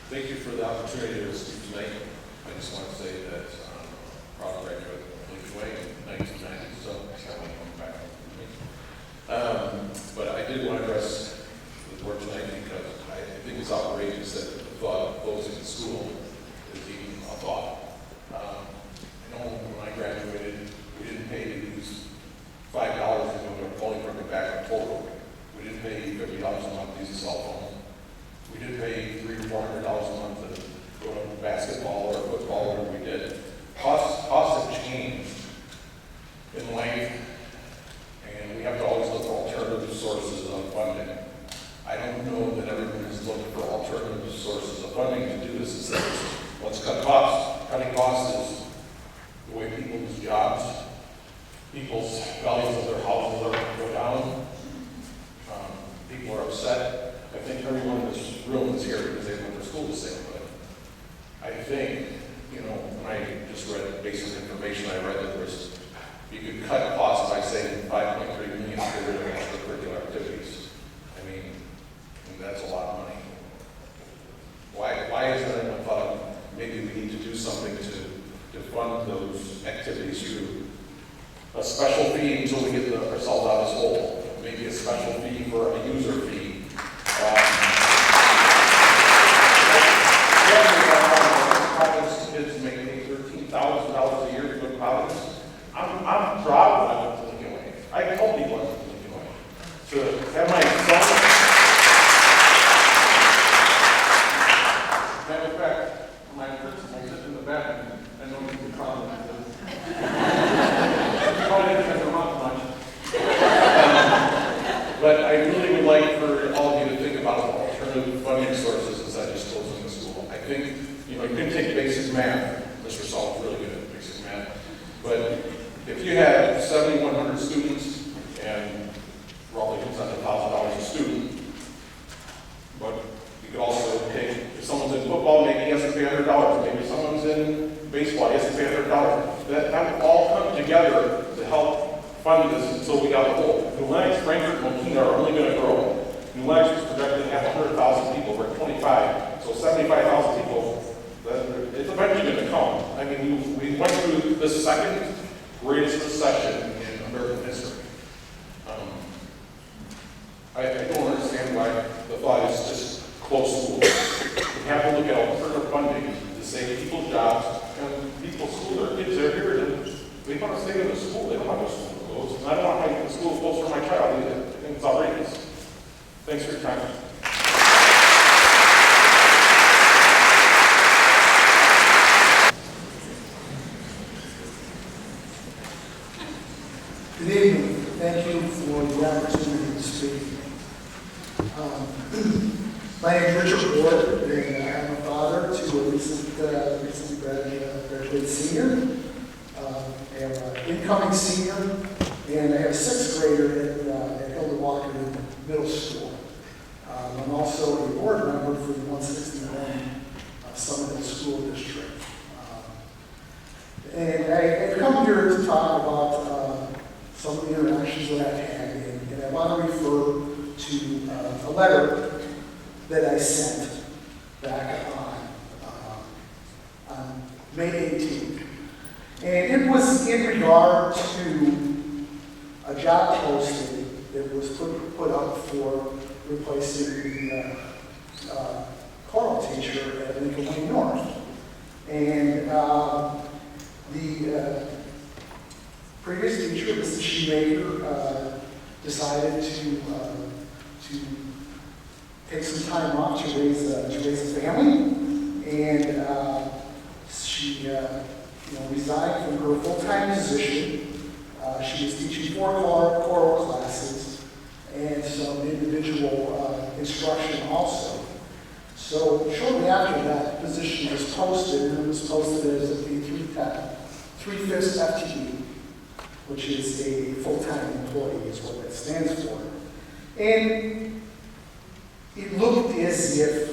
Thank you for the opportunity to speak tonight. I just want to say that proud graduate of Lincoln Way in 1990, so it's got my home back from me. But I did want to address the board tonight because I think it's outrageous that the thought of closing the school is even a thought. I know when I graduated, we didn't pay to use $5 when we were only bringing back a total. We didn't pay $50 a month to use a cell phone. We did pay $300 or $400 a month to go to basketball or football, whatever we did. Costs have changed in life, and we have to always look for alternative sources of funding. I don't know that everyone is looking for alternative sources of funding to do this. Is let's cut costs. Cutting costs is the way people lose jobs. People's values of their houses are go down. People are upset. I think everyone in this room is here because they want their school to stay open. I think, when I just read basic information, I read that you could cut costs by saving $5.3 million to get rid of extracurricular activities. I mean, that's a lot of money. Why is there anyone thought maybe we need to do something to fund those activities through a special fee until we get ourselves out of this hole? Maybe a special fee for a user fee. College kids make $13,000 a year to go to college. I'm proud when I went to Lincoln Way. I told people I went to Lincoln Way. To have my son. Matter of fact, my principal sits in the back and I know you can call him. Probably didn't have to run much. But I really would like for all of you to think about alternative funding sources instead of just closing the school. I think, you can take basic math. Mr. Saul is really good at basic math. But if you have 7,100 students and roughly comes out to $1,000 a student, but you could also take, if someone's in football, maybe he has to pay $100. Maybe someone's in baseball, he has to pay $100. That would all come together to help fund this until we got the whole. New Lenox, Frankfort, and Mokina are only going to grow. New Lenox was projected to have 100,000 people. We're at 25, so 75,000 people. It's eventually going to come. I mean, we went through the second greatest recession in American history. I don't understand why the thought is just close schools. We have to look at alternative funding to save people's jobs and people's school. Their kids are here and they want to stay in the school. They don't want their school to close. And I don't want my school closed for my child either. I think it's outrageous. Thanks for your time. Good evening. Thank you for the opportunity to speak. My name is Richard Ward, and I'm a father to a recently graduated senior. I have an incoming senior, and I have a sixth grader at Hilda Walker Middle School. I'm also a board member for the 161 Summit School District. And I've come here to talk about some of the interactions that I've had, and I want to refer to a letter that I sent back on May 18th. And it was in regard to a job posting that was put up for replacing the choral teacher at Lincoln Way North. And the previous teacher, Mrs. Shoemaker, decided to take some time off to raise a family, and she resigned from her full-time position. She was teaching 4 choral classes and some individual instruction also. So shortly after that position was posted, and it was posted as a 3/5 FTE, which is a full-time employee, is what that stands for. And it looked as if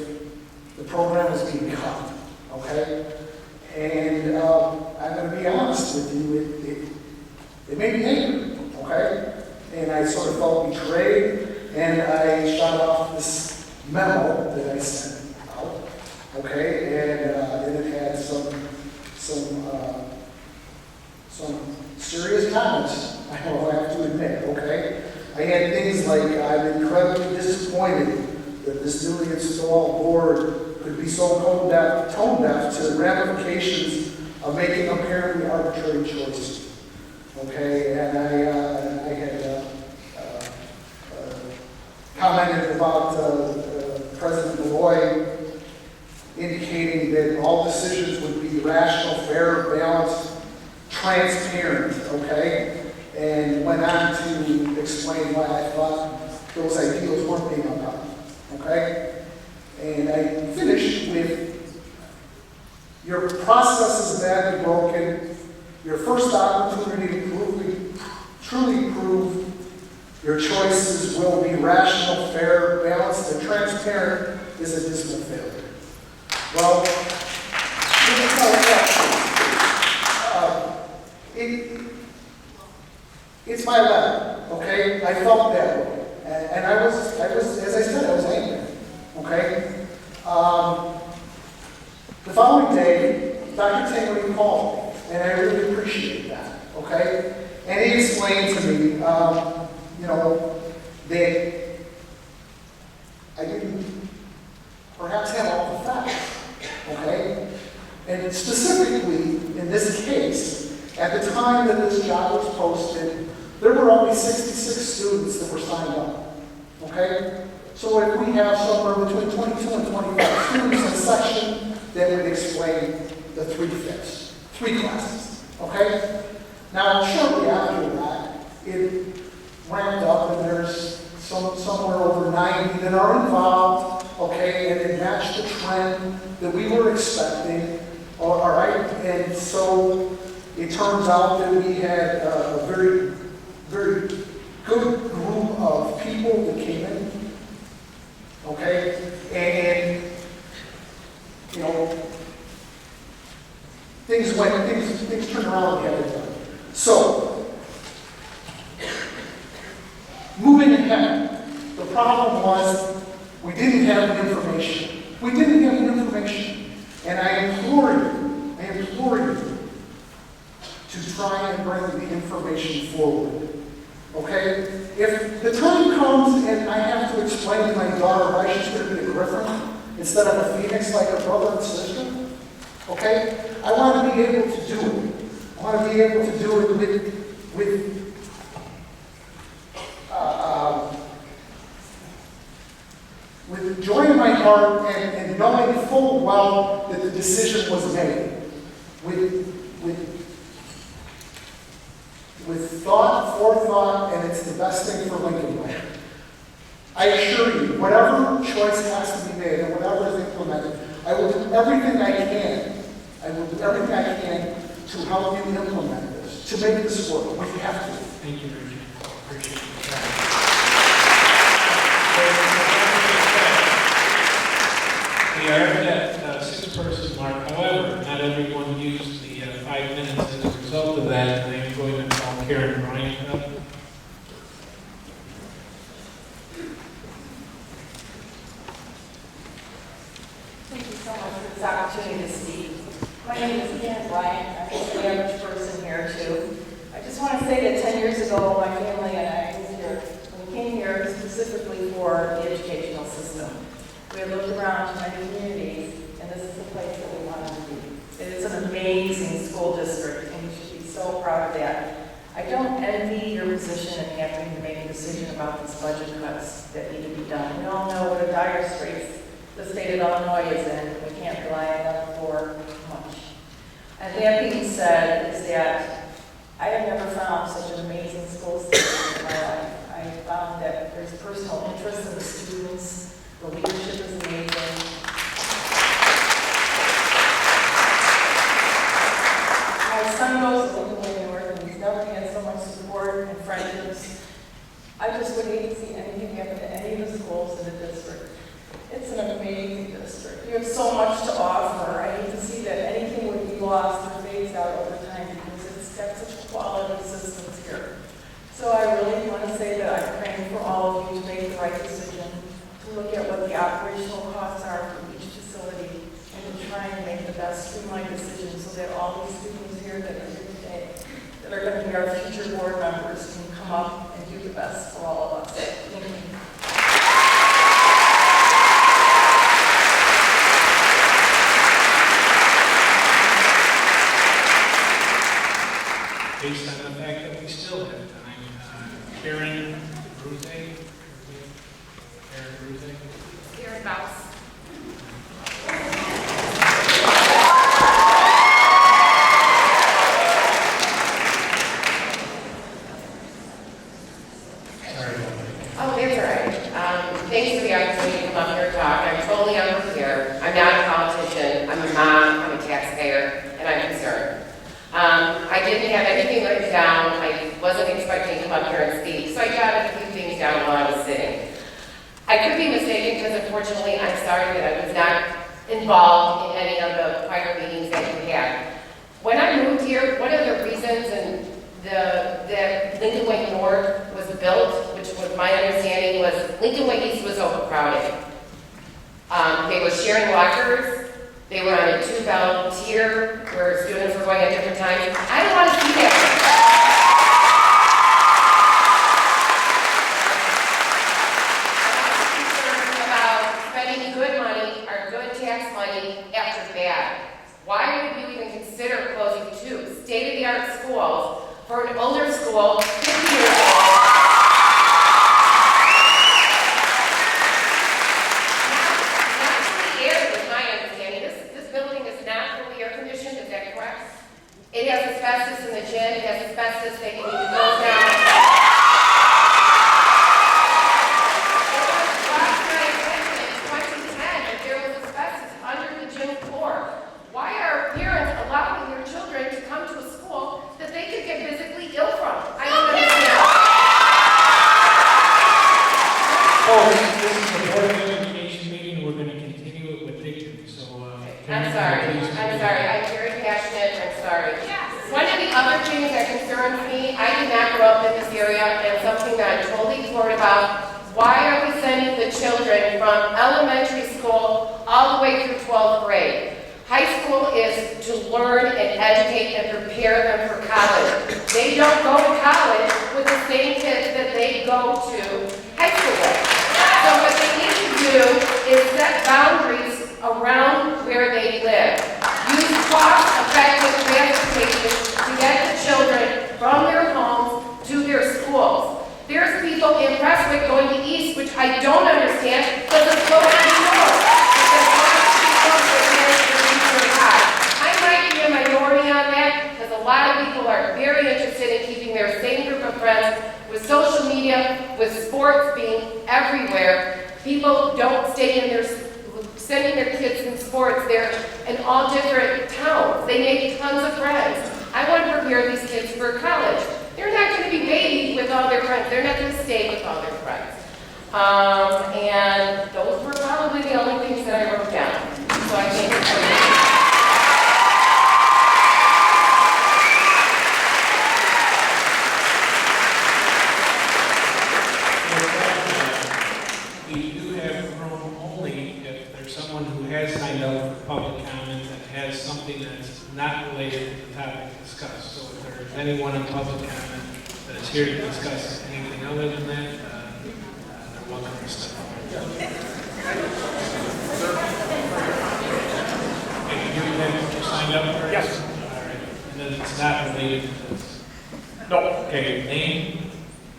the program was being cut, okay? And I'm going to be honest with you, it made me angry, okay? And I sort of felt betrayed, and I shot off this memo that I sent out. okay? And it had some serious comments, I will have to admit, okay? I had things like, I'm incredibly disappointed that this newly installed board could be so tone deaf to the ramifications of making apparently arbitrary choices, okay? And I had commented about President Malloy indicating that all decisions would be rational, fair, balanced, transparent, okay? And went on to explain why I thought those ideals weren't being upheld, okay? And I finished with, your process is badly broken. Your first opportunity to truly prove your choices will be rational, fair, balanced, and transparent is a dismal failure. Well, it's my letter, okay? I felt that way. And I was, as I said, I was angry, okay? The following day, Dr. Tingley called me, and I really appreciate that, okay? And he explained to me, that I didn't perhaps have all the facts, okay? And specifically, in this case, at the time that this job was posted, there were only 66 students that were signed up, okay? So if we have somewhere between 22 and 25 students in a section, that would explain the 3/5, 3 classes, okay? Now, shortly after that, it ramped up, and there's somewhere over 90 that are involved, okay, and it matched the trend that we were expecting, all right? And so it turns out that we had a very, very good group of people that came in, okay? And, things turned around the other time. So, moving ahead, the problem was we didn't have the information. We didn't have the information. And I implore you to try and bring the information forward. Okay? If the time comes and I have to explain to my daughter why she's going to be a griffin instead of a phoenix like her brother and sister, okay? I want to be able to do it. I want to be able to do it with joy in my heart and knowing full well that the decision was made. With thought, forethought, and it's the best thing for Lincoln Way. I assure you, whatever choice has to be made and whatever is implemented, I will do everything I can. I will do everything I can to help you implement this, to make this work. We have to. Thank you, Richard. Appreciate it. We are at that 6-person mark. However, not everyone used the 5 minutes as a result of that, and I'm going to call Karen Bryant up. Thank you so much for this opportunity to speak. My name is Karen Bryant. I'm just the average person here, too. I just want to say that 10 years ago, my family and I moved here. We came here specifically for the educational system. We had looked around to many communities, and this is the place that we wanted to be. It is an amazing school district, and you should be so proud of that. I don't envy your position in having to make a decision about these budget cuts that need to be done. We all know what a dire straits the state of Illinois is in. We can't rely on them for much. And that being said, is that I have never found such an amazing school system in my life. I found that there's personal interest in the students. The leadership is amazing. My son goes to Lincoln Way North, and he's never had so much support and friendships. I just would hate to see anything happen to any of the schools in the district. It's an amazing district. You have so much to offer. I hate to see that anything would be lost or phased out over time because it's got such quality systems here. So I really want to say that I'm praying for all of you to make the right decision, to look at what the operational costs are for each facility, time and make the best streamlined decisions so that all these students here that are here today, that are going to be our future board members, can come up and do the best for all of us. Thank you. Based on the fact that we still have time, Karen Bruze? Karen Bruze? Karen Bouse. Oh, that's all right. Thanks for the opportunity to come up here and talk. I'm totally unprepared. I'm not a politician. I'm a mom, I'm a taxpayer, and I'm concerned. I didn't have anything written down. I wasn't expecting to come up here and speak, so I jotted a few things down while I was sitting. I could be mistaken because unfortunately I'm sorry that I was not involved in any of the prior meetings that you had. When I moved here, one of the reasons that Lincoln Way North was built, which was my understanding, was Lincoln Way East was overcrowded. They were sharing lockers. They were on a two-bell tier where students were going at different times. I don't want to see that. I'm concerned about spending good money, our good tax money, after bad. Why would you even consider closing two state-of-the-art schools for an older school 50 years old? It has asbestos in the gym, it has asbestos that you need to close down. It was brought to my attention in 2010 that there was asbestos under the gym floor. Why are parents allowing their children to come to a school that they could get physically ill from? I don't understand. Oh, this is the Board of Education meeting, we're going to continue it with dignity, so, I'm sorry, I'm very passionate, I'm sorry. One of the other things that concerns me, I did not grow up in this area, and something that I'm totally floored about, why are we sending the children from elementary school all the way through 12th grade? High school is to learn and educate and prepare them for college. They don't go to college with the same kids that they go to high school with. So what they need to do is set boundaries around where they live. Use cost-effective transportation to get the children from their homes to their schools. There's people in Prestwick going to East, which I don't understand, because it's going to be north. I might be a minority on that, because a lot of people are very interested in keeping their same group of friends. With social media, with sports being everywhere, people don't stay in their sending their kids in sports. They're in all different towns. They make tons of friends. I want to prepare these kids for college. They're not going to be babied with all their friends. They're not going to stay with all their friends. And those were probably the only things that I wrote down. So I think we do have room only if there's someone who has signed up for public comment that has something that's not related to the topic discussed. So if there's anyone in public comment that is here to discuss anything other than that, they're welcome to step up. And you signed up for Yes. All right. And then it's not related to this. No. Okay, name?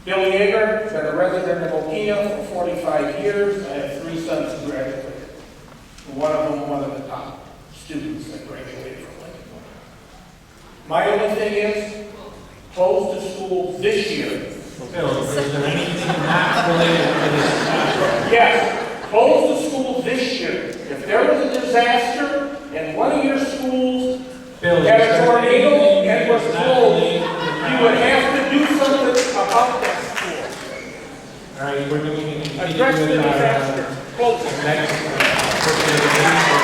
Billy Yeager, been a resident of Okina for 45 years. I have 3 sons who graduated. One of them, one of the top students that graduated from Lincoln. My only thing is, close the school this year. Bill, is there anything not related to this topic? Yes, close the school this year. If there was a disaster and one of your schools Bill, had is a there tornado anything and was that's not closed, related to the you would topic? have to do something about that school. All right, we're going to continue Address the with our disaster. Close it. next person of the meeting.